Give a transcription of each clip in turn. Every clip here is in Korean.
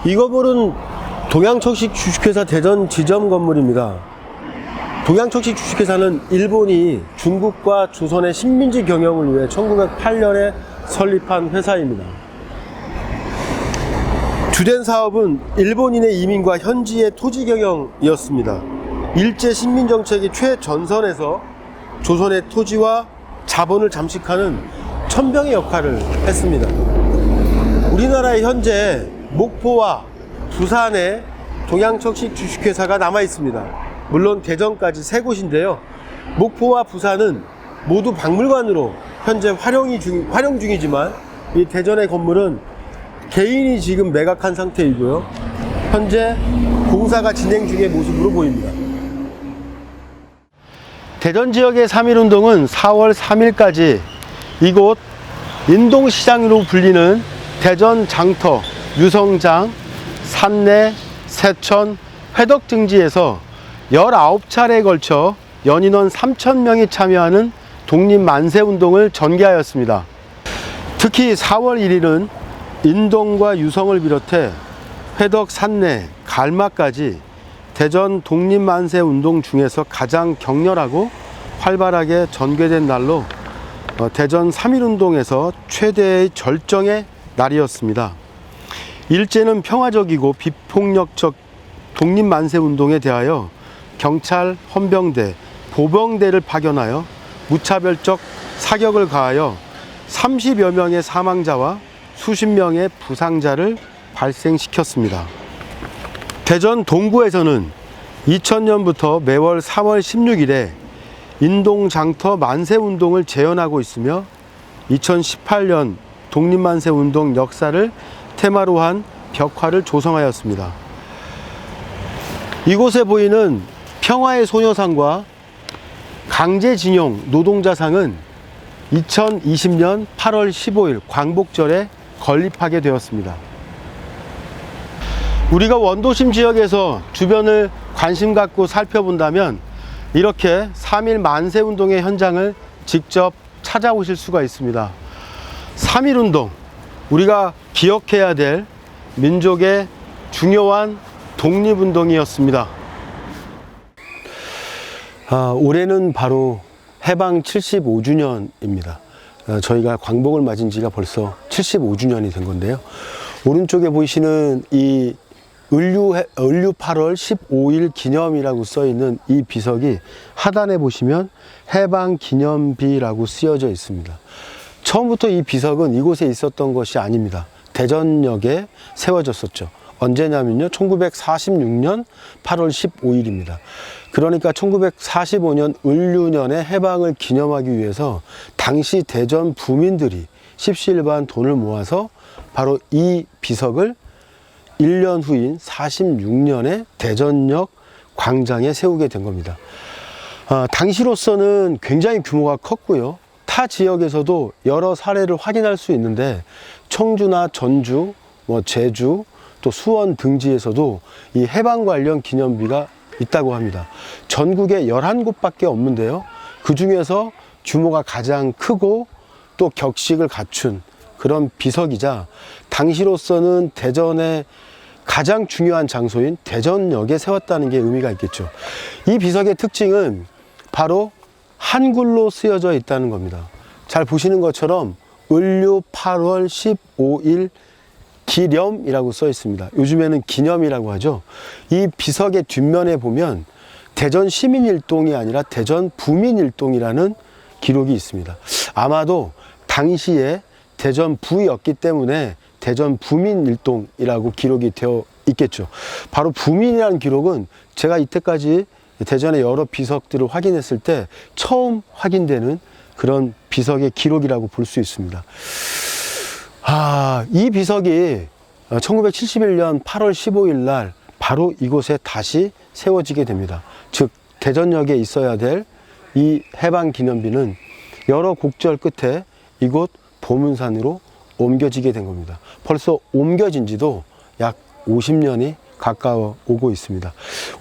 이 건물은 동양척식 주식회사 대전 지점 건물입니다. 동양척식 주식회사는 일본이 중국과 조선의 식민지 경영을 위해 1908년에 설립한 회사입니다. 주된 사업은 일본인의 이민과 현지의 토지 경영이었습니다. 일제 식민정책의 최전선에서 조선의 토지와 자본을 잠식하는 천병의 역할을 했습니다. 우리나라에 현재 목포와 부산에 동양척식 주식회사가 남아 있습니다. 물론 대전까지 세 곳인데요. 목포와 부산은 모두 박물관으로 현재 활용 중이지만 이 대전의 건물은 개인이 지금 매각한 상태이고요. 현재 공사가 진행 중의 모습으로 보입니다. 대전 지역의 3.1운동은 4월 3일까지 이곳 인동시장으로 불리는 대전 장터, 유성장, 산내, 세천, 회덕 등지에서 19차례에 걸쳐 연인원 3,000명이 참여하는 독립만세운동을 전개하였습니다. 특히 4월 1일은 인동과 유성을 비롯해 회덕, 산내, 갈마까지 대전 독립만세운동 중에서 가장 격렬하고 활발하게 전개된 날로 대전 3.1운동에서 최대의 절정의 날이었습니다. 일제는 평화적이고 비폭력적 독립만세운동에 대하여 경찰, 헌병대, 보병대를 파견하여 무차별적 사격을 가하여 30여 명의 사망자와 수십 명의 부상자를 발생시켰습니다. 대전 동구에서는 2000년부터 매월 4월 16일에 인동장터 만세운동을 재현하고 있으며 2018년 독립만세운동 역사를 테마로 한 벽화를 조성하였습니다. 이곳에 보이는 평화의 소녀상과 강제징용 노동자상은 2020년 8월 15일 광복절에 건립하게 되었습니다. 우리가 원도심 지역에서 주변을 관심 갖고 살펴본다면 이렇게 3.1 만세운동의 현장을 직접 찾아오실 수가 있습니다. 3.1운동, 우리가 기억해야 될 민족의 중요한 독립운동이었습니다. 올해는 바로 해방 75주년입니다. 저희가 광복을 맞은 지가 벌써 75주년이 된 건데요. 오른쪽에 보이시는 이 을류 8월 15일 기념이라고 써 있는 이 비석이 하단에 보시면 해방 기념비라고 쓰여져 있습니다. 처음부터 이 비석은 이곳에 있었던 것이 아닙니다. 대전역에 세워졌었죠. 언제냐면요, 1946년 8월 15일입니다. 그러니까 1945년 을류년의 해방을 기념하기 위해서 당시 대전 부민들이 십시일반 돈을 모아서 바로 이 비석을 1년 후인 46년에 대전역 광장에 세우게 된 겁니다. 당시로서는 굉장히 규모가 컸고요. 타 지역에서도 여러 사례를 확인할 수 있는데 청주나 전주, 제주, 또 수원 등지에서도 이 해방 관련 기념비가 있다고 합니다. 전국에 11곳밖에 없는데요. 그 중에서 규모가 가장 크고 또 격식을 갖춘 그런 비석이자 당시로서는 대전의 가장 중요한 장소인 대전역에 세웠다는 게 의미가 있겠죠. 이 비석의 특징은 바로 한글로 쓰여져 있다는 겁니다. 잘 보시는 것처럼 을류 8월 15일 기념이라고 써 있습니다. 요즘에는 기념이라고 하죠. 이 비석의 뒷면에 보면 대전 시민일동이 아니라 대전 부민일동이라는 기록이 있습니다. 아마도 당시에 대전 부였기 때문에 대전 부민일동이라고 기록이 되어 있겠죠. 바로 부민이라는 기록은 제가 이때까지 대전의 여러 비석들을 확인했을 때 처음 확인되는 그런 비석의 기록이라고 볼 수 있습니다. 이 비석이 1971년 8월 15일 날 바로 이곳에 다시 세워지게 됩니다. 즉 대전역에 있어야 될 이 해방 기념비는 여러 곡절 끝에 이곳 보문산으로 옮겨지게 된 겁니다. 벌써 옮겨진 지도 약 50년이 가까워 오고 있습니다.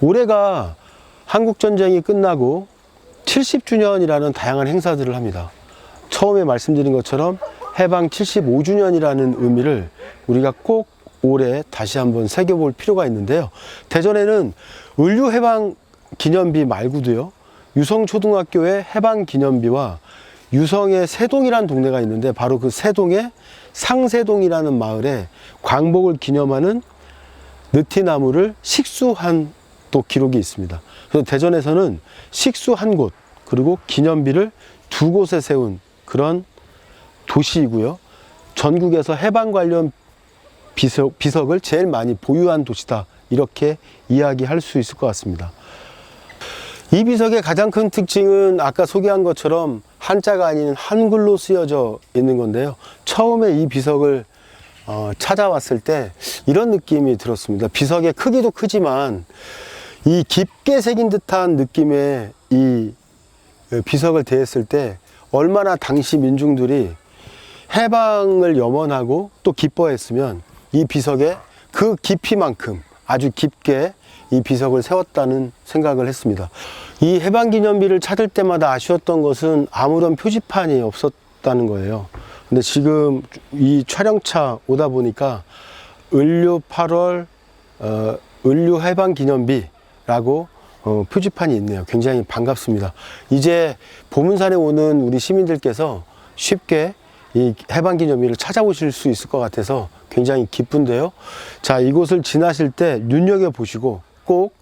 올해가 한국전쟁이 끝나고 70주년이라는 다양한 행사들을 합니다. 처음에 말씀드린 것처럼 해방 75주년이라는 의미를 우리가 꼭 올해 다시 한번 새겨볼 필요가 있는데요. 대전에는 을류해방기념비 말고도요, 유성초등학교의 해방기념비와 유성의 세동이라는 동네가 있는데, 바로 그 세동의 상세동이라는 마을에 광복을 기념하는 느티나무를 식수한 또 기록이 있습니다. 그래서 대전에서는 식수한 곳, 그리고 기념비를 2곳에 세운 그런 도시이고요. 전국에서 해방 관련 비석을 제일 많이 보유한 도시다, 이렇게 이야기할 수 있을 것 같습니다. 이 비석의 가장 큰 특징은 아까 소개한 것처럼 한자가 아닌 한글로 쓰여져 있는 건데요. 처음에 이 비석을 찾아왔을 때 이런 느낌이 들었습니다. 비석의 크기도 크지만 이 깊게 새긴 듯한 느낌의 이 비석을 대했을 때 얼마나 당시 민중들이 해방을 염원하고 또 기뻐했으면 이 비석에 그 깊이만큼 아주 깊게 이 비석을 세웠다는 생각을 했습니다. 이 해방기념비를 찾을 때마다 아쉬웠던 것은 아무런 표지판이 없었다는 거예요. 근데 지금 이 촬영차 오다 보니까 을류 8월 을류 해방기념비라고 표지판이 있네요. 굉장히 반갑습니다. 이제 보문산에 오는 우리 시민들께서 쉽게 이 해방기념비를 찾아오실 수 있을 것 같아서 굉장히 기쁜데요. 자, 이곳을 지나실 때 눈여겨보시고 꼭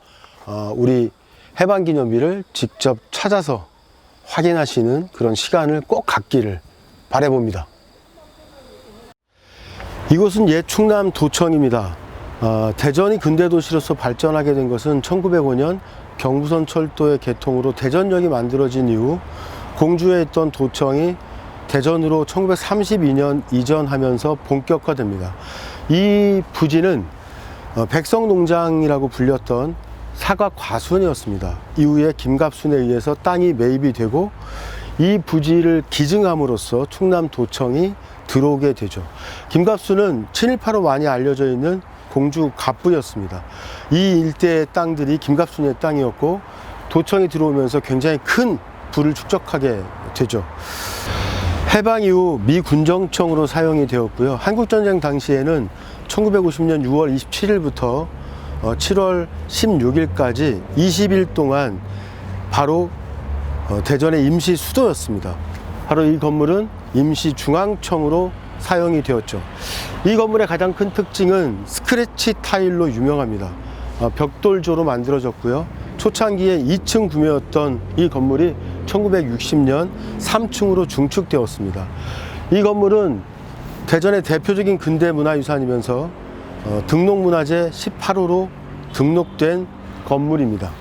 우리 해방기념비를 직접 찾아서 확인하시는 그런 시간을 꼭 갖기를 바라봅니다. 이곳은 옛 충남 도청입니다. 대전이 근대도시로서 발전하게 된 것은 1905년 경부선 철도의 개통으로 대전역이 만들어진 이후 공주에 있던 도청이 대전으로 1932년 이전하면서 본격화됩니다. 이 부지는 백성농장이라고 불렸던 사과 과수원이었습니다. 이후에 김갑순에 의해서 땅이 매입이 되고 이 부지를 기증함으로써 충남도청이 들어오게 되죠. 김갑순은 친일파로 많이 알려져 있는 공주 갑부였습니다. 이 일대의 땅들이 김갑순의 땅이었고 도청이 들어오면서 굉장히 큰 부를 축적하게 되죠. 해방 이후 미 군정청으로 사용이 되었고요. 한국전쟁 당시에는 1950년 6월 27일부터 7월 16일까지 20일 동안 바로 대전의 임시 수도였습니다. 바로 이 건물은 임시 중앙청으로 사용이 되었죠. 이 건물의 가장 큰 특징은 스크래치 타일로 유명합니다. 벽돌조로 만들어졌고요. 초창기에 2층 구매였던 이 건물이 1960년 3층으로 중축되었습니다. 이 건물은 대전의 대표적인 근대문화유산이면서 등록문화재 18호로 등록된 건물입니다.